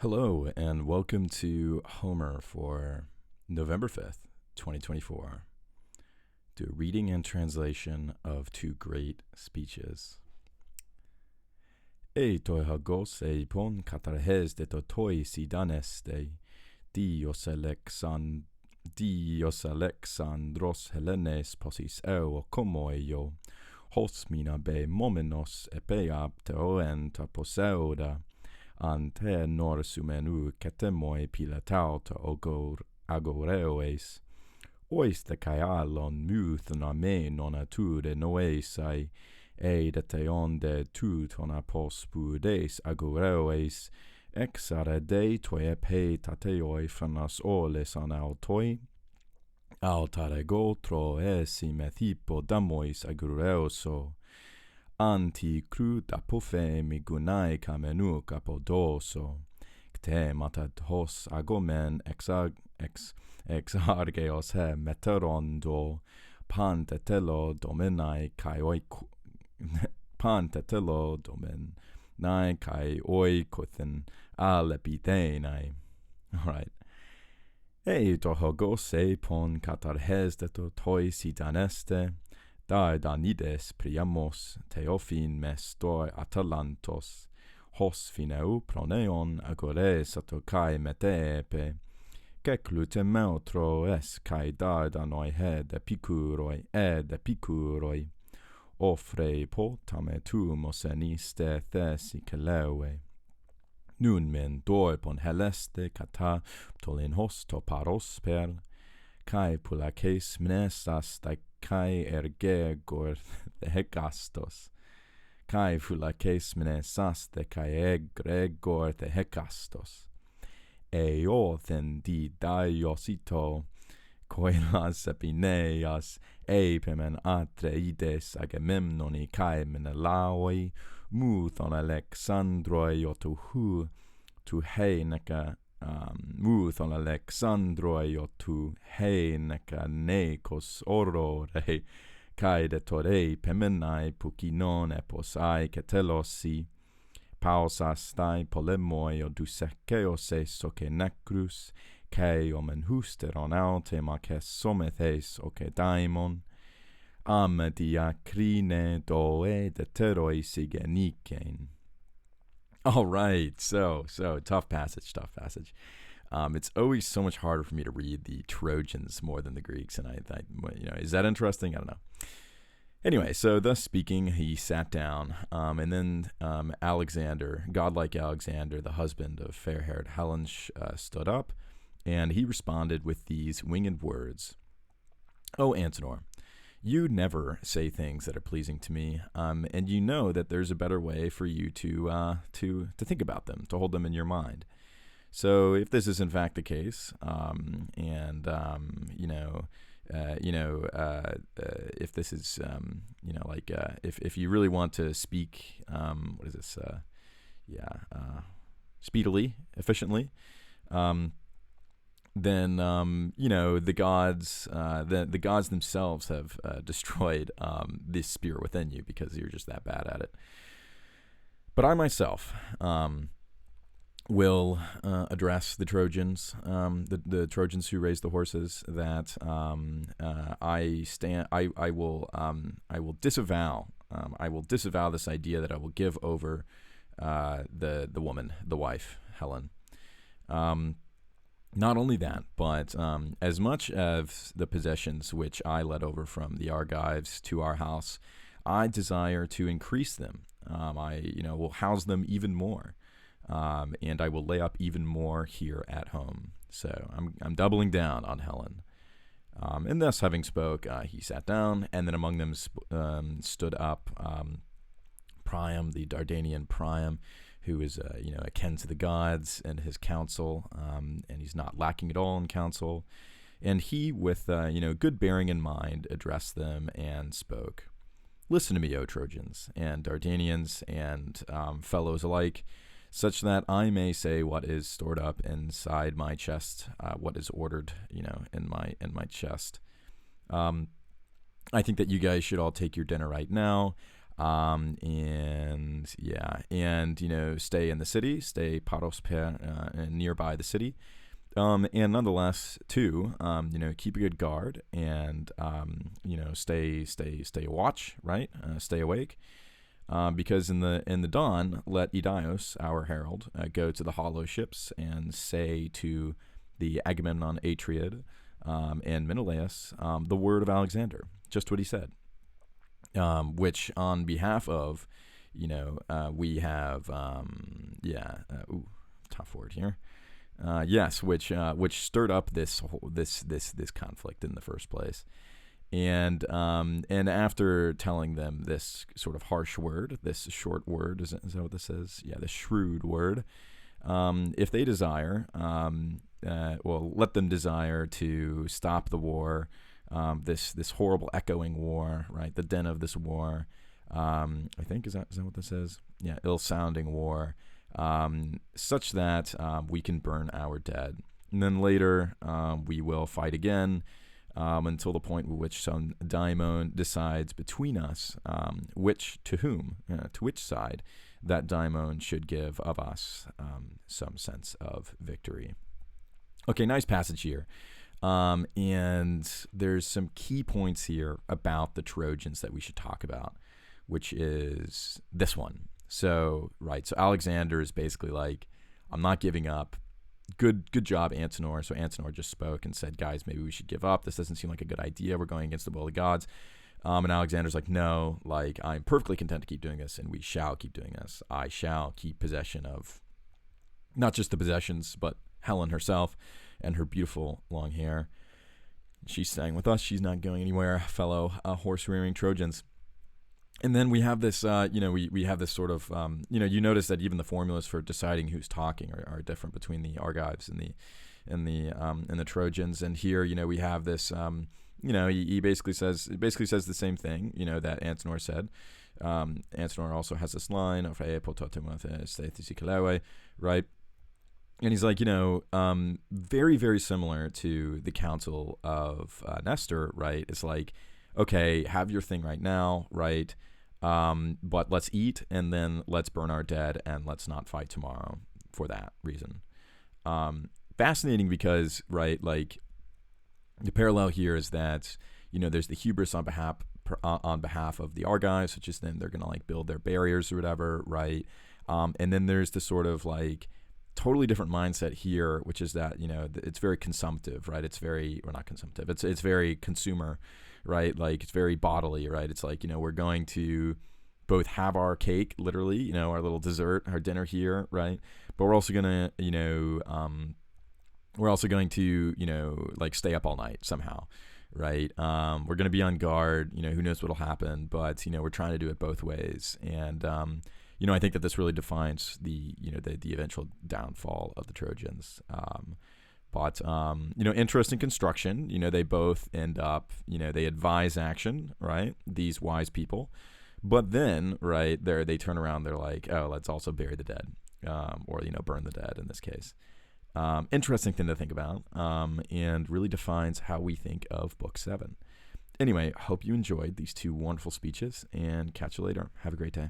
Hello, and welcome to Homer for November 5th, 2024, to a reading and translation of two great speeches. E toi hagos e pon katarhes de to toi sidaneste, dios Alexandros Helenes posis eo komoio, hos mina be momenos epeap teoen ta poseuda, Antenor sumenu ketemoi pilatau ta agoreoes, ois de kaialon muth na me non ature noesai, de teon de tu ton apos pudes agoreoes, exare de toi pe tateoi fanas oles an altoi, altare gotro esi methipo damois agoreoso, anti crud apophe migunai kamenu kapodoso, kte matat hos agomen exargeos he meteron do pantetelo domenai kai pantetelo domenai kai oikothen alepidenai. All right. Ei to hogos e pon katarhes de to toi sitaneste, Danides priamos theophin mestoi atalantos, hos fineu proneon agores atokai metepe, keklute meutro es kai dardanoi ed epicuroi, ofrei potame tumos eniste thesi keleue. Nun men pon heleste kata tolin hos to paros per, kai pulakes mnesas kai ergegor the hekastos, kai fulakes mnesas kai egregor the hekastos, then di daiosito koilas epineas epemen atreides agamemnoni kai menelaoi muthon Alexandroi otuhu tu heineka muthon Alexandroi otu heineka nekos orore kai de torei pemenai pukinon eposai ketelosi pausastai polemoi odusekeos soke necrus kai omen husteron alte makes somethes oke daimon diacrine doe de teroi sigenikein. All right, so tough passage. It's always so much harder for me to read the Trojans more than the Greeks, and I is that interesting? I don't know. Anyway, so thus speaking, he sat down, and then Alexander, godlike Alexander, the husband of fair-haired Helen, stood up, and he responded with these winged words: "O Antenor, you never say things that are pleasing to me, and you know that there's a better way for you to think about them, to hold them in your mind. So if this is in fact the case, if this is, if you really want to speak, speedily, efficiently, then the gods themselves have destroyed this spirit within you because you're just that bad at it. But I myself will address the Trojans, the Trojans who raised the horses. That I will disavow. I will disavow this idea that I will give over the woman, the wife, Helen. Not only that, but as much as the possessions which I led over from the Argives to our house, I desire to increase them. I will house them even more, and I will lay up even more here at home. So I'm doubling down on Helen." And thus, having spoke, he sat down, and then among them stood up Priam, the Dardanian Priam, who is akin to the gods and his counsel, and he's not lacking at all in counsel. And he, with good bearing in mind, addressed them and spoke: "Listen to me, O Trojans and Dardanians and fellows alike, such that I may say what is stored up inside my chest, what is ordered, in my chest. I think that you guys should all take your dinner right now. Stay in the city, stay paros per, nearby the city. And nonetheless, too, keep a good guard and, stay watch, right? Stay awake. Because in the dawn, let Idios, our herald, go to the hollow ships and say to the Agamemnon Atriid and Menelaus the word of Alexander, just what he said. Which on behalf of, we have, tough word here. Which stirred up this conflict in the first place, and after telling them this sort of harsh word, this short word, is that what this is? Yeah, the shrewd word. If they desire, let them desire to stop the war, this horrible echoing war, right? The din of this war. I think is that what this is? Yeah, ill-sounding war. Such that we can burn our dead. And then later we will fight again until the point at which some daimon decides between us to which side that daimon should give of us some sense of victory. Okay, nice passage here. And there's some key points here about the Trojans that we should talk about, which is this one. So Alexander is basically like, I'm not giving up. Good job, Antenor. So Antenor just spoke and said, guys, maybe we should give up. This doesn't seem like a good idea. We're going against the will of the gods. And Alexander's like, no, I'm perfectly content to keep doing this, and we shall keep doing this. I shall keep possession of not just the possessions, but Helen herself and her beautiful long hair. She's staying with us. She's not going anywhere, fellow horse-rearing Trojans. And then we have this, we have this sort of, you notice that even the formulas for deciding who's talking are different between the Argives and the Trojans. And here, we have this, he basically says the same thing, that Antenor said. Antenor also has this line of right? And he's like, very, very similar to the council of Nestor, right? It's like, okay, have your thing right now, right? But let's eat, and then let's burn our dead, and let's not fight tomorrow for that reason. Fascinating because, right, the parallel here is that, there's the hubris on behalf of the Argives, which is then they're going to build their barriers or whatever, right? And then there's the sort of totally different mindset here, which is that, it's very consumptive, right? It's very, or not consumptive, it's very consumer, right? It's very bodily, right? It's we're going to both have our cake, literally, our little dessert, our dinner here, right? But we're also gonna, stay up all night somehow, right? We're gonna be on guard, who knows what'll happen, but we're trying to do it both ways. And I think that this really defines the eventual downfall of the Trojans. But interesting construction. They both end up, they advise action, right? These wise people. But then, right, they turn around, they're like, oh, let's also bury the dead, or, burn the dead in this case. Interesting thing to think about, and really defines how we think of Book 7. Anyway, hope you enjoyed these two wonderful speeches, and catch you later. Have a great day.